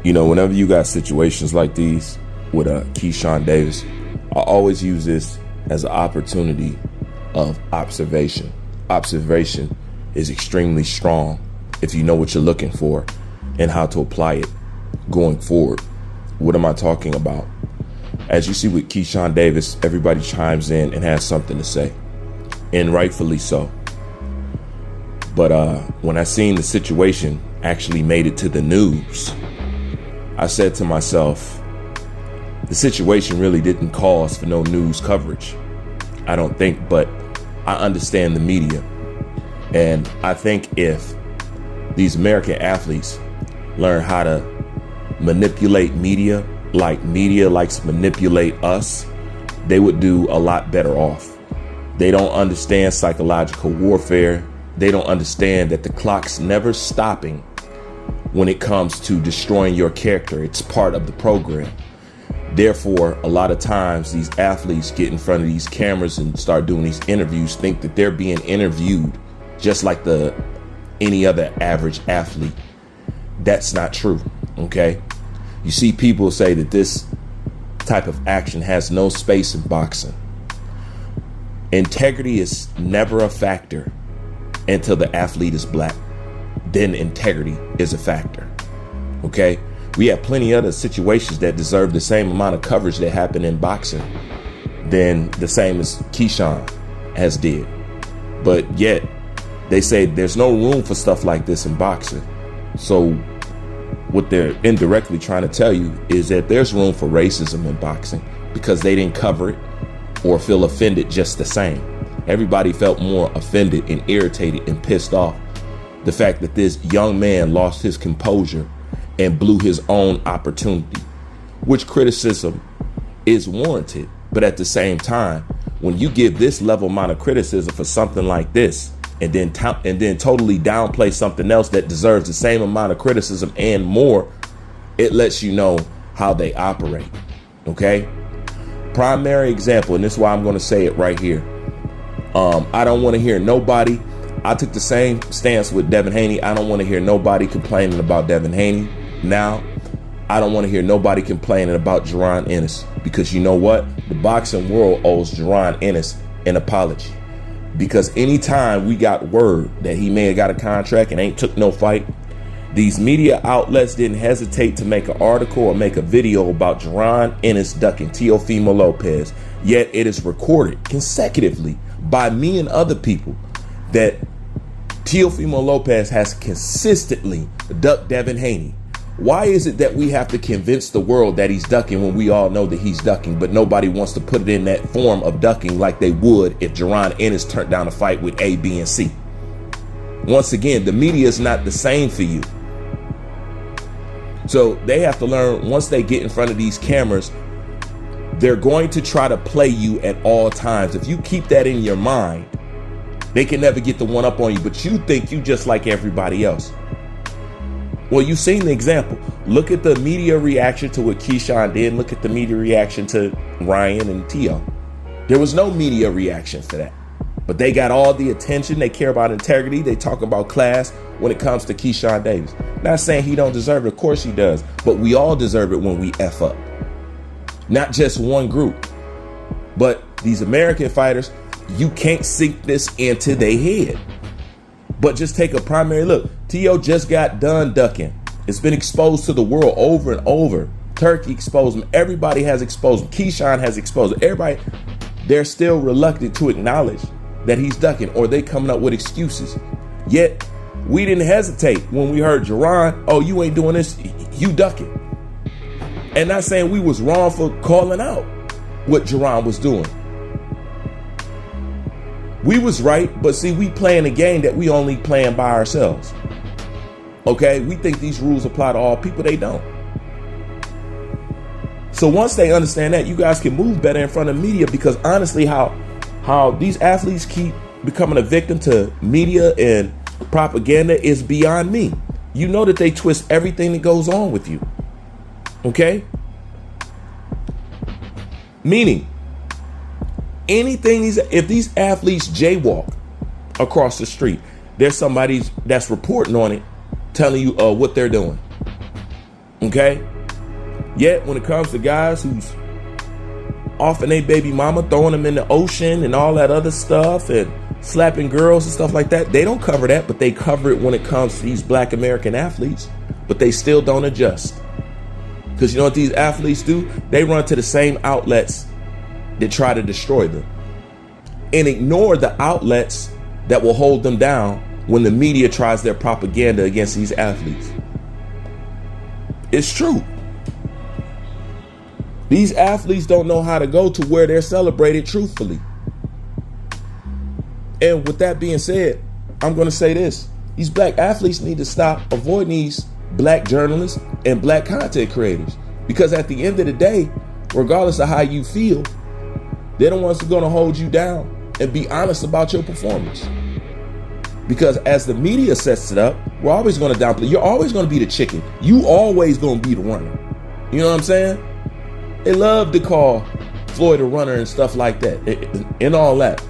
You know, whenever you got situations like these with KEYSHAWN Davis, I always use this as an opportunity of observation. Observation is extremely strong if you know what you're looking for and how to apply it going forward. What am I talking about? As you see with KEYSHAWN Davis, everybody chimes in and has something to say, and rightfully so. But when I seen the situation actually made it to the news, I said to myself, the situation really didn't cause for no news coverage, I don't think, but I understand the media. And I think if these American athletes learn how to manipulate media like media likes to manipulate us, they would do a lot better off. They don't understand psychological warfare. They don't understand that the clock's never stopping when it comes to destroying your character. It's part of the program. Therefore, a lot of times these athletes get in front of these cameras and start doing these interviews, think that they're being interviewed just like any other average athlete. That's not true, okay? You see people say that this type of action has no space in boxing. Integrity is never a factor until the athlete is black. Then integrity is a factor, okay? We have plenty of other situations that deserve the same amount of coverage that happened in boxing than the same as KEYSHAWN has did. But yet they say there's no room for stuff like this in boxing. So what they're indirectly trying to tell you is that there's room for racism in boxing because they didn't cover it or feel offended just the same. Everybody felt more offended and irritated and pissed off the fact that this young man lost his composure and blew his own opportunity, which criticism is warranted. But at the same time, when you give this level amount of criticism for something like this, and then totally downplay something else that deserves the same amount of criticism and more, it lets you know how they operate, okay? Primary example, and this is why I'm going to say it right here. I don't want to hear nobody. I took the same stance with Devin Haney. I don't want to hear nobody complaining about Devin Haney. Now, I don't want to hear nobody complaining about Jaron Ennis, because you know what? The boxing world owes Jaron Ennis an apology. Because anytime we got word that he may have got a contract and ain't took no fight, these media outlets didn't hesitate to make an article or make a video about Jaron Ennis ducking Teofimo Lopez. Yet it is recorded consecutively by me and other people that Teofimo Lopez has consistently ducked Devin Haney. Why is it that we have to convince the world that he's ducking when we all know that he's ducking, but nobody wants to put it in that form of ducking like they would if Jaron Ennis turned down a fight with A, B, and C? Once again, the media is not the same for you. So they have to learn, once they get in front of these cameras, they're going to try to play you at all times. If you keep that in your mind, they can never get the one up on you, but you think you just like everybody else. Well, you've seen the example. Look at the media reaction to what KEYSHAWN did. Look at the media reaction to Ryan and Teo. There was no media reaction for that. But they got all the attention. They care about integrity. They talk about class when it comes to KEYSHAWN Davis. Not saying he don't deserve it. Of course he does. But we all deserve it when we F up. Not just one group. But these American fighters, you can't sink this into their head. But just take a primary look. Teo just got done ducking. It's been exposed to the world over and over. Turkey exposed him. Everybody has exposed him. KEYSHAWN has exposed him. Everybody, they're still reluctant to acknowledge that he's ducking, or they coming up with excuses. Yet, we didn't hesitate when we heard Jaron, oh, you ain't doing this, you ducking. And not saying we was wrong for calling out what Jaron was doing. We was right, but see, we playing a game that we only playing by ourselves. Okay, we think these rules apply to all people. They don't. So once they understand that, you guys can move better in front of media, because honestly, how these athletes keep becoming a victim to media and propaganda is beyond me. You know that they twist everything that goes on with you. Okay? Meaning, if these athletes jaywalk across the street, there's somebody that's reporting on it, telling you what they're doing. Okay? Yet when it comes to guys who's offing a baby mama, throwing them in the ocean and all that other stuff and slapping girls and stuff like that, they don't cover that, but they cover it when it comes to these black American athletes, but they still don't adjust. Because you know what these athletes do? They run to the same outlets that try to destroy them and ignore the outlets that will hold them down when the media tries their propaganda against these athletes. It's true. These athletes don't know how to go to where they're celebrated truthfully. And with that being said, I'm going to say this. These black athletes need to stop avoiding these black journalists and black content creators. Because at the end of the day, regardless of how you feel, they're the ones who are going to hold you down and be honest about your performance. Because as the media sets it up, we're always going to downplay. You're always going to be the chicken. You always going to be the runner. You know what I'm saying? They love to call Floyd a runner and stuff like that and all that.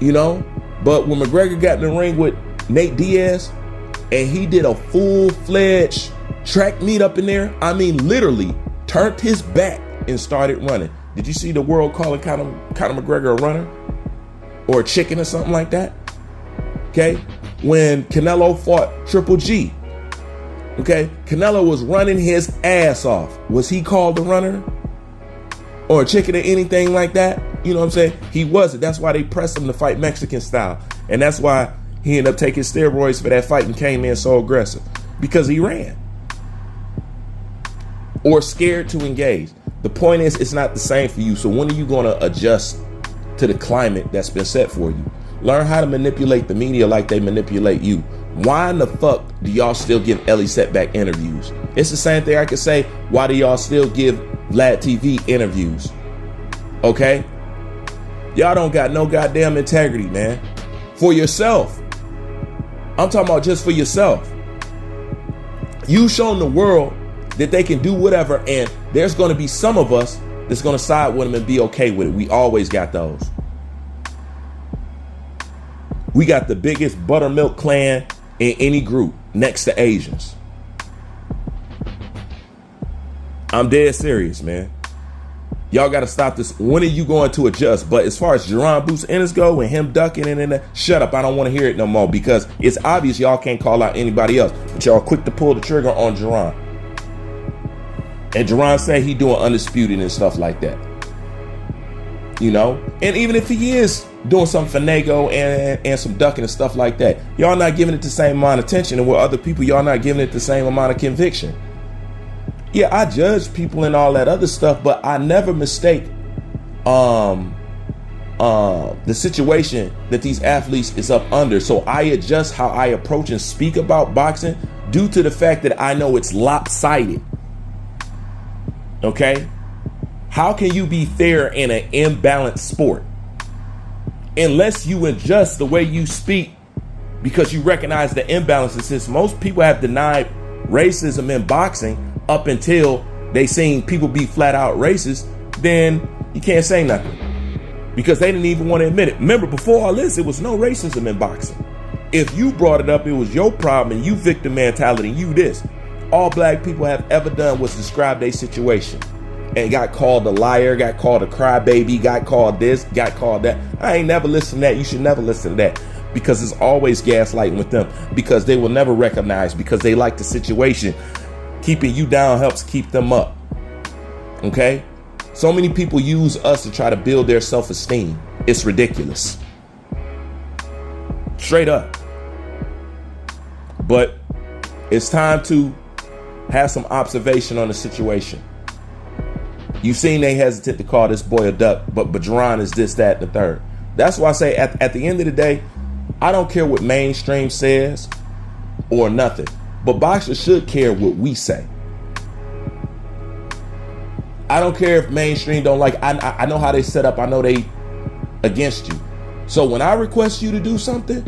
You know? But when McGregor got in the ring with Nate Diaz and he did a full-fledged track meet up in there, I mean, literally turned his back and started running. Did you see the world calling Conor McGregor a runner or a chicken or something like that? Okay? When Canelo fought Triple G, okay, Canelo was running his ass off. Was he called a runner or a chicken or anything like that? You know what I'm saying? He wasn't. That's why they pressed him to fight Mexican style. And that's why he ended up taking steroids for that fight and came in so aggressive. Because he ran. Or scared to engage. The point is, it's not the same for you. So when are you going to adjust to the climate that's been set for you? Learn how to manipulate the media like they manipulate you. Why in the fuck do y'all still give Ellie Setback interviews? It's the same thing I could say, why do y'all still give Vlad TV interviews? Okay? Y'all don't got no goddamn integrity, man. For yourself. I'm talking about just for yourself. You've shown the world that they can do whatever, and there's going to be some of us that's going to side with them and be okay with it. We always got those. We got the biggest buttermilk clan in any group next to Asians. I'm dead serious, man. Y'all got to stop this. When are you going to adjust? But as far as Jerron Boots Ennis go and him ducking and shut up. I don't want to hear it no more because it's obvious y'all can't call out anybody else. But y'all quick to pull the trigger on Jerron. And Jerron say he doing undisputed and stuff like that. You know? And even if he is doing some finagle and some ducking and stuff like that, y'all not giving it the same amount of attention. And with other people, y'all not giving it the same amount of conviction. Yeah, I judge people and all that other stuff, but I never mistake the situation that these athletes is up under. So I adjust how I approach and speak about boxing due to the fact that I know it's lopsided. Okay? How can you be fair in an imbalanced sport? Unless you adjust the way you speak because you recognize the imbalances. Since most people have denied racism in boxing up until they seen people be flat out racist, then you can't say nothing because they didn't even want to admit it. Remember, before all this, it was no racism in boxing. If you brought it up, it was your problem and you victim mentality, you this. All black people have ever done was describe their situation and got called a liar, got called a crybaby, got called this, got called that. I ain't never listened to that. You should never listen to that because it's always gaslighting with them because they will never recognize because they like the situation. Keeping you down helps keep them up. Okay? So many people use us to try to build their self-esteem. It's ridiculous. Straight up. But it's time to have some observation on the situation. You've seen they hesitate to call this boy a duck, but Jerron is this, that, and the third. That's why I say at the end of the day, I don't care what mainstream says or nothing. But boxers should care what we say. I don't care if mainstream don't like. I know how they set up. I know they against you. So when I request you to do something,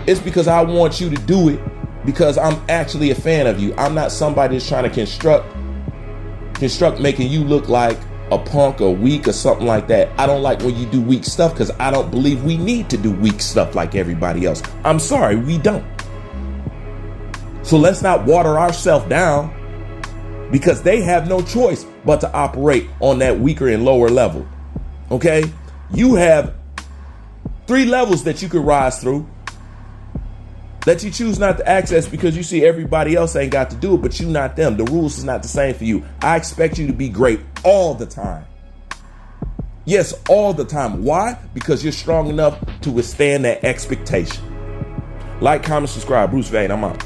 it's because I want you to do it because I'm actually a fan of you. I'm not somebody that's trying to construct making you look like a punk or weak or something like that. I don't like when you do weak stuff because I don't believe we need to do weak stuff like everybody else. I'm sorry, we don't. So let's not water ourselves down because they have no choice but to operate on that weaker and lower level. Okay? You have 3 levels that you could rise through that you choose not to access because you see everybody else ain't got to do it, but you not them. The rules is not the same for you. I expect you to be great all the time. Yes, all the time. Why? Because you're strong enough to withstand that expectation. Like, comment, subscribe. Bruce Vane, I'm out.